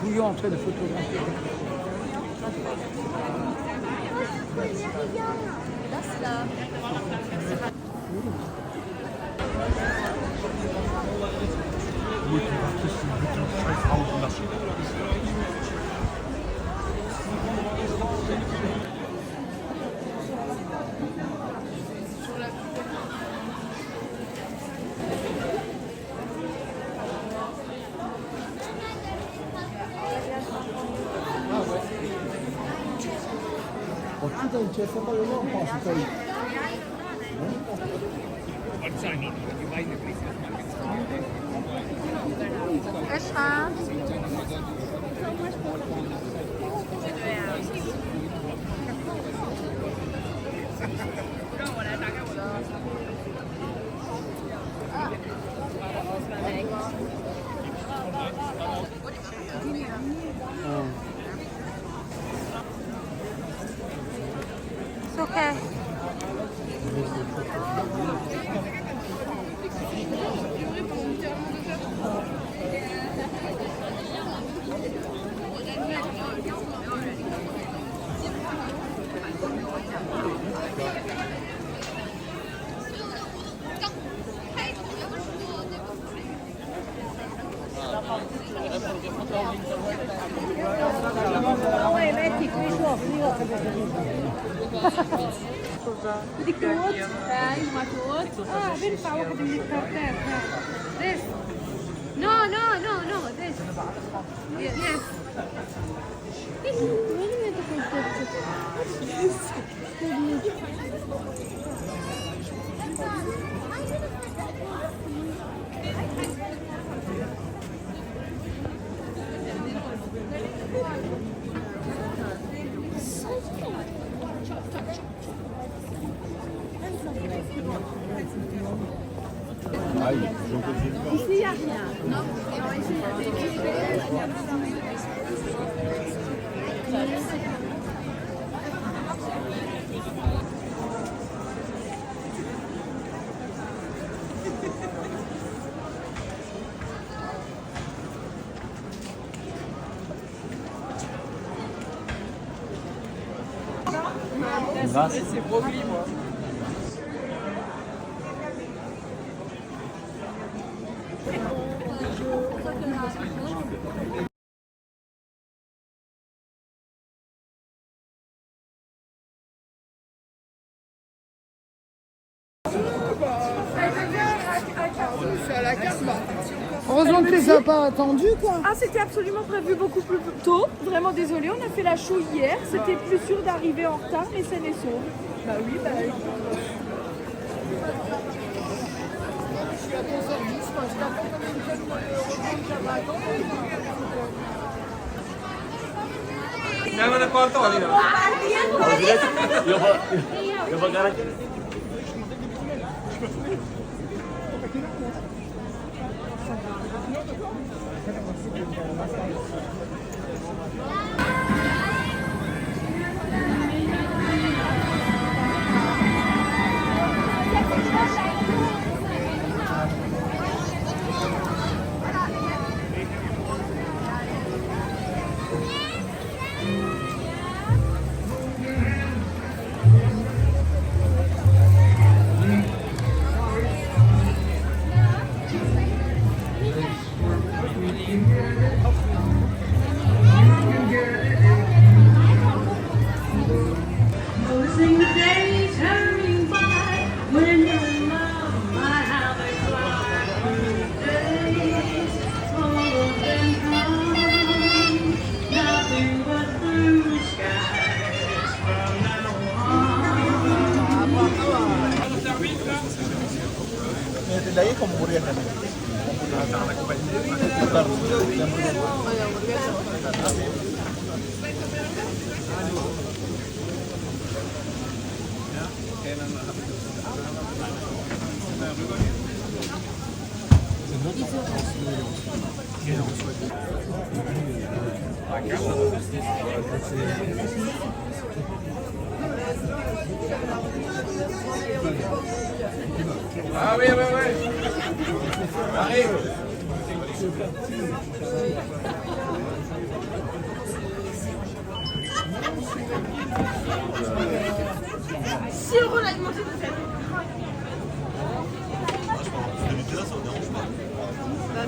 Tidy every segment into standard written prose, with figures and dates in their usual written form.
fouillant en train de photographier. It's okay. Die kloot? Ja, je maakt kloot. Ah, weer een vouwen met die karter. This. No, no, no, no. This. Yes. Yes. Ici, il n'y a rien. Non, ici, C'est broglie, moi. Heureusement que tu les as pas attendus, quoi. Ah, c'était absolument prévu beaucoup plus tôt. Vraiment désolé, on a fait la show hier. C'était plus sûr d'arriver en retard, mais c'est les sauve. Bah oui, bah écoute. Je suis à ton service, moi, je t'attends comme une jeune reprendre ta vacances. Siamo nel porto, Valina. Io vou garantire. Lagi kemudian kan. Ah oui, oui, oui. Arrive.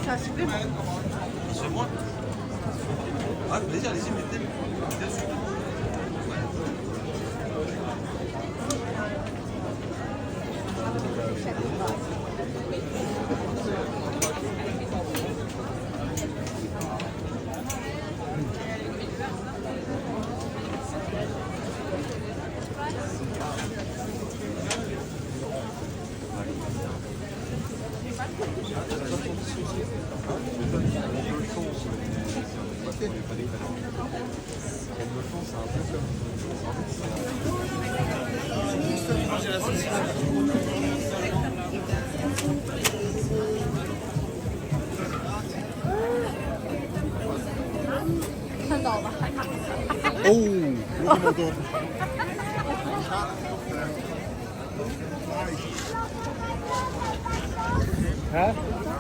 Ça super bon. Chez moi. Ah, vas-y, allez-y, mettez-le. Oh, oh my god. Hè?